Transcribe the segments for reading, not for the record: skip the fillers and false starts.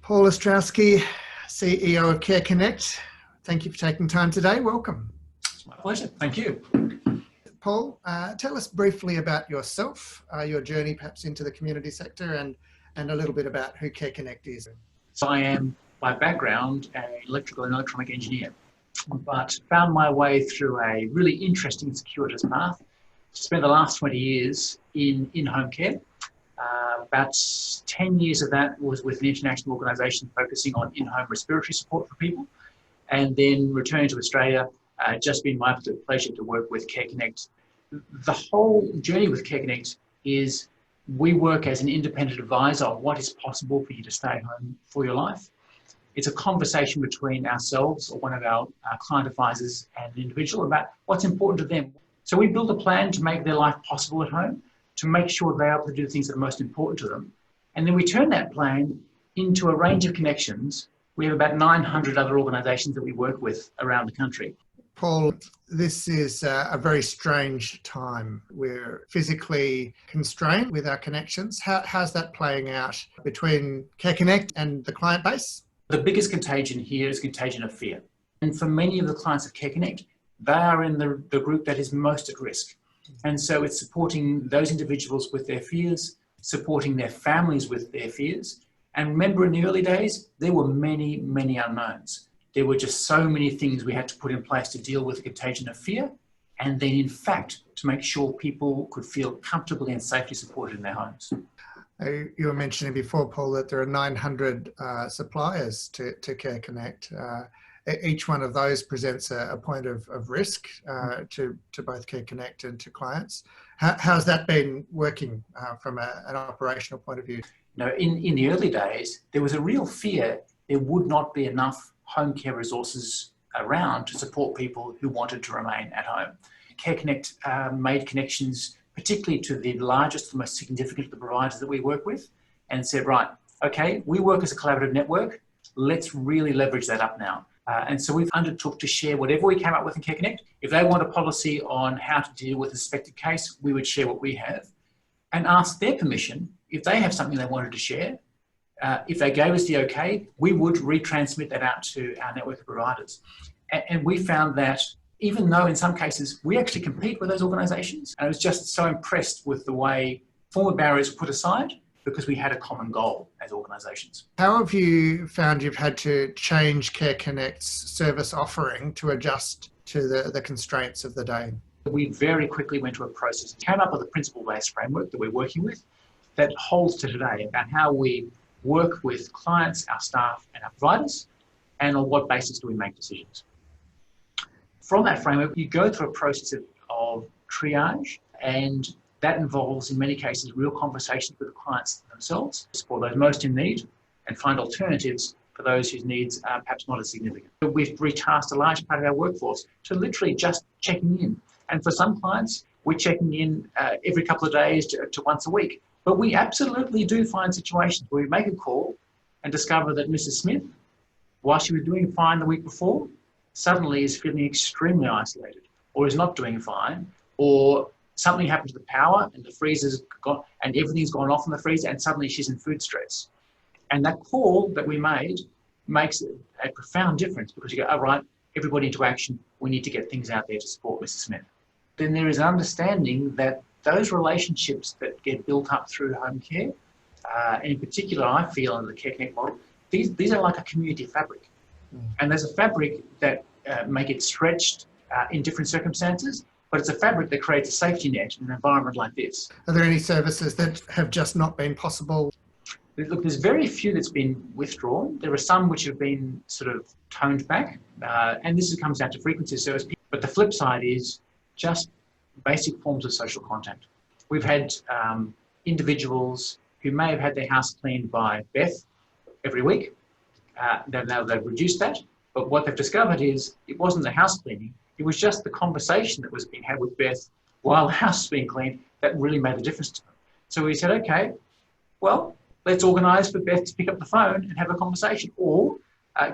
Paul Ostrowski, CEO of Care Connect. Thank you for taking time today. Welcome. It's my pleasure. Thank you. Paul, tell us briefly about yourself, your journey perhaps into the community sector, and a little bit about who Care Connect is. So I am, by background, an electrical and electronic engineer, but found my way through a really interesting circuitous path. Spent the last 20 years in home care. About 10 years of that was with an international organisation focusing on in-home respiratory support for people. And then returning to Australia, just been my absolute pleasure to work with Care Connect. The whole journey with Care Connect is we work as an independent advisor on what is possible for you to stay home for your life. It's a conversation between ourselves or one of our client advisors and an individual about what's important to them. So we build a plan to make their life possible at home, to make sure they're able to do the things that are most important to them. And then we turn that plan into a range of connections. We have about 900 other organisations that we work with around the country. Paul, this is a very strange time. We're physically constrained with our connections. How's that playing out between Care Connect and the client base? The biggest contagion here is contagion of fear. And for many of the clients of Care Connect, they are in the group that is most at risk. And so it's supporting those individuals with their fears, supporting their families with their fears. And remember, in the early days, there were many, many unknowns. There were just so many things we had to put in place to deal with the contagion of fear. And then, in fact, to make sure people could feel comfortably and safely supported in their homes. You were mentioning before, Paul, that there are 900 suppliers to Care Connect. Each one of those presents a point of risk to both Care Connect and to clients. How's that been working from an operational point of view? No, in the early days, there was a real fear there would not be enough home care resources around to support people who wanted to remain at home. Care Connect made connections, particularly to the largest, the most significant of the providers that we work with, and said, right, okay, we work as a collaborative network. Let's really leverage that up now. And so we've undertook to share whatever we came up with in Care Connect. If they want a policy on how to deal with a suspected case, we would share what we have and ask their permission if they have something they wanted to share. If they gave us the okay, we would retransmit that out to our network of providers. And we found that even though in some cases we actually compete with those organisations, and I was just so impressed with the way former barriers were put aside because we had a common goal as organisations. How have you found you've had to change Care Connect's service offering to adjust to the constraints of the day? We very quickly went through a process, came up with a principle-based framework that we're working with that holds to today about how we work with clients, our staff and our providers, and on what basis do we make decisions. From that framework, you go through a process of triage, and that involves, in many cases, real conversations with the clients themselves, support those most in need, and find alternatives for those whose needs are perhaps not as significant. We've retasked a large part of our workforce to literally just checking in. And for some clients, we're checking in every couple of days to once a week. But we absolutely do find situations where we make a call and discover that Mrs. Smith, while she was doing fine the week before, suddenly is feeling extremely isolated, or is not doing fine, or something happened to the power and the freezer's gone and everything's gone off in the freezer and suddenly she's in food stress. And that call that we made makes a profound difference because you go, all right, everybody into action, we need to get things out there to support Mrs. Smith. Then there is an understanding that those relationships that get built up through home care, and in particular, I feel in the Care Connect model, these are like a community fabric. And there's a fabric that may get stretched in different circumstances, but it's a fabric that creates a safety net in an environment like this. Are there any services that have just not been possible? Look, there's very few that's been withdrawn. There are some which have been sort of toned back, and this comes down to frequency of service. But the flip side is just basic forms of social contact. We've had individuals who may have had their house cleaned by Beth every week. Now they've reduced that, but what they've discovered is it wasn't the house cleaning, it was just the conversation that was being had with Beth while the house was being cleaned that really made a difference to them. So we said, okay, well, let's organise for Beth to pick up the phone and have a conversation. Or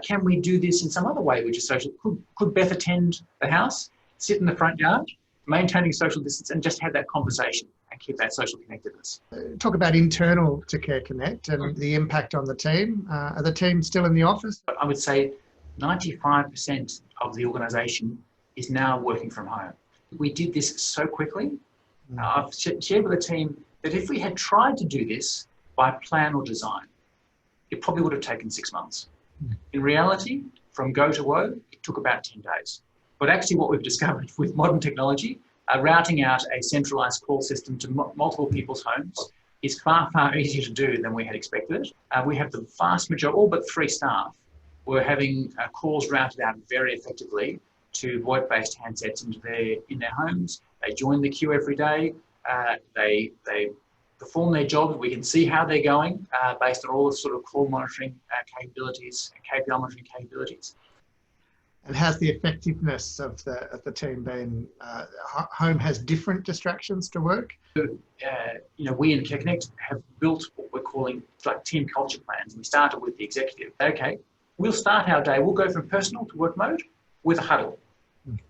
can we do this in some other way, which is social? Could Beth attend the house, sit in the front yard, maintaining social distance, and just have that conversation? and keep that social connectedness. Talk about internal to Care Connect and the impact on the team. Are the team still in the office? But I would say 95% of the organisation is now working from home. We did this so quickly. I've shared with the team that if we had tried to do this by plan or design, it probably would have taken 6 months. In reality, from go to woe, it took about 10 days. But actually what we've discovered with modern technology, routing out a centralised call system to multiple people's homes is far, far easier to do than we had expected. We have the vast majority, all but 3 staff, were having calls routed out very effectively to VoIP-based handsets in their homes. They join the queue every day. They perform their jobs. We can see how they're going based on all the sort of call monitoring capabilities and KPI monitoring capabilities. And how's the effectiveness of the team been? Home has different distractions to work. We in Care Connect have built what we're calling like team culture plans. We started with the executive. Okay, we'll start our day. We'll go from personal to work mode with a huddle,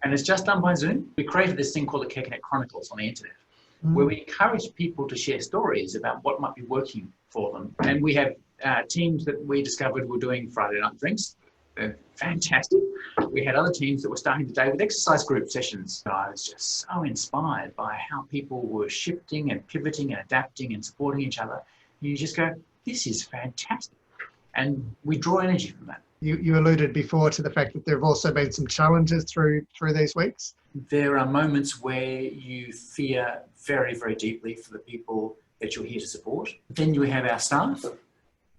and it's just done by Zoom. We created this thing called the Care Connect Chronicles on the internet, where we encourage people to share stories about what might be working for them. And we have teams that we discovered were doing Friday night drinks. They're fantastic. We had other teams that were starting the day with exercise group sessions. I was just so inspired by how people were shifting and pivoting and adapting and supporting each other. You just go, this is fantastic. And we draw energy from that. You alluded before to the fact that there have also been some challenges through these weeks. There are moments where you fear very, very deeply for the people that you're here to support. Then you have our staff.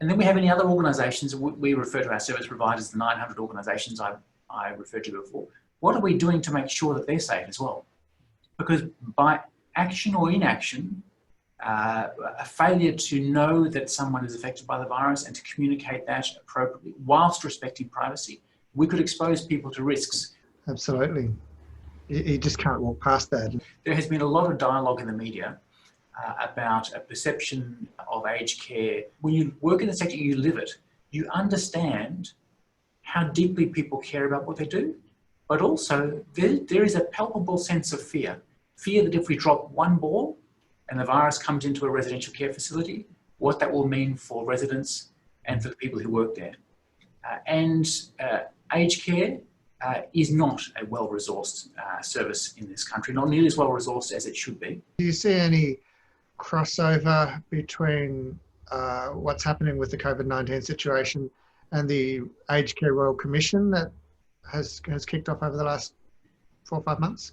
And then we have any other organisations. We refer to our service providers, the 900 organisations I referred to before. What are we doing to make sure that they're safe as well? Because by action or inaction, a failure to know that someone is affected by the virus and to communicate that appropriately whilst respecting privacy, we could expose people to risks. Absolutely. You just can't walk past that. There has been a lot of dialogue in the media about a perception of aged care. When you work in the sector, you live it. You understand how deeply people care about what they do, but also there is a palpable sense of fear. Fear that if we drop one ball and the virus comes into a residential care facility, what that will mean for residents and for the people who work there. Aged care is not a well-resourced service in this country, not nearly as well-resourced as it should be. Do you see any crossover between what's happening with the COVID-19 situation and the Aged Care Royal Commission that has kicked off over the last 4 or 5 months?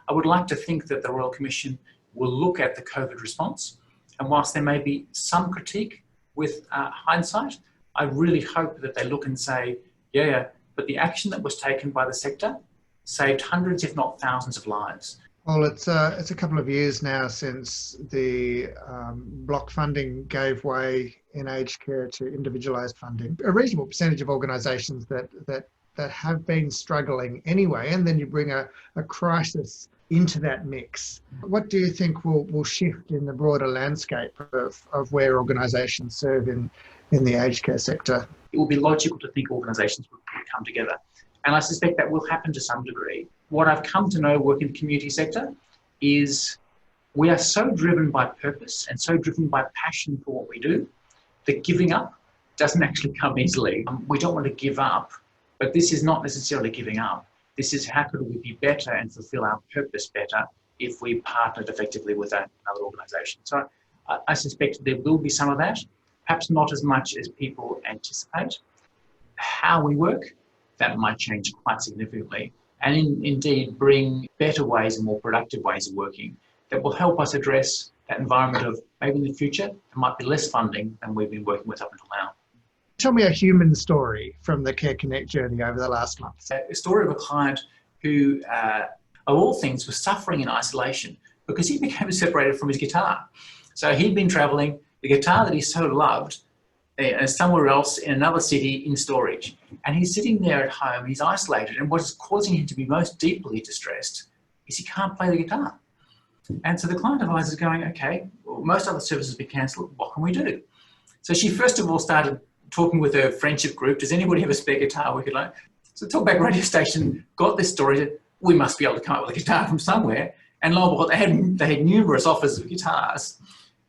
I would like to think that the Royal Commission will look at the COVID response, and whilst there may be some critique with hindsight, I really hope that they look and say, but the action that was taken by the sector saved hundreds, if not thousands of lives. Well, it's a couple of years now since the block funding gave way in aged care to individualised funding. A reasonable percentage of organisations that have been struggling anyway, and then you bring a crisis into that mix. What do you think will shift in the broader landscape of where organisations serve in the aged care sector? It will be logical to think organisations will come together. And I suspect that will happen to some degree. What I've come to know working in the community sector is we are so driven by purpose and so driven by passion for what we do that giving up doesn't actually come easily. We don't want to give up, but this is not necessarily giving up. This is how could we be better and fulfil our purpose better if we partnered effectively with another organisation. So I suspect there will be some of that, perhaps not as much as people anticipate. How we work, that might change quite significantly, and indeed bring better ways and more productive ways of working that will help us address that environment of maybe in the future there might be less funding than we've been working with up until now. Tell me a human story from the Care Connect journey over the last month. A story of a client who, of all things, was suffering in isolation because he became separated from his guitar. So he'd been travelling, the guitar that he so loved, somewhere else in another city in storage. And he's sitting there at home, he's isolated, and what is causing him to be most deeply distressed is he can't play the guitar. And so the client advisor is going, okay, well, most other services have been cancelled, what can we do? So she first of all started talking with her friendship group, does anybody have a spare guitar we could loan? So the talkback radio station got this story that we must be able to come up with a guitar from somewhere. And lo and behold, they had numerous offers of guitars.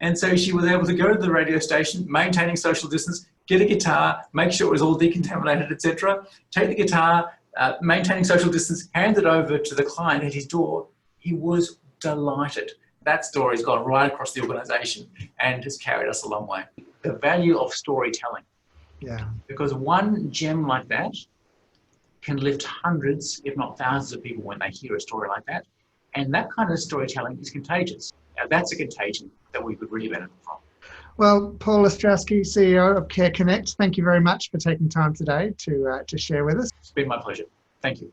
And so she was able to go to the radio station, maintaining social distance, get a guitar, make sure it was all decontaminated, etc. Take the guitar, maintaining social distance, hand it over to the client at his door. He was delighted. That story's gone right across the organisation and has carried us a long way. The value of storytelling. Yeah. Because one gem like that can lift hundreds, if not thousands of people when they hear a story like that. And that kind of storytelling is contagious. Now, that's a contagion that we could really benefit from. Well, Paul Ostrowski, CEO of Care Connect, thank you very much for taking time today to share with us. It's been my pleasure. Thank you.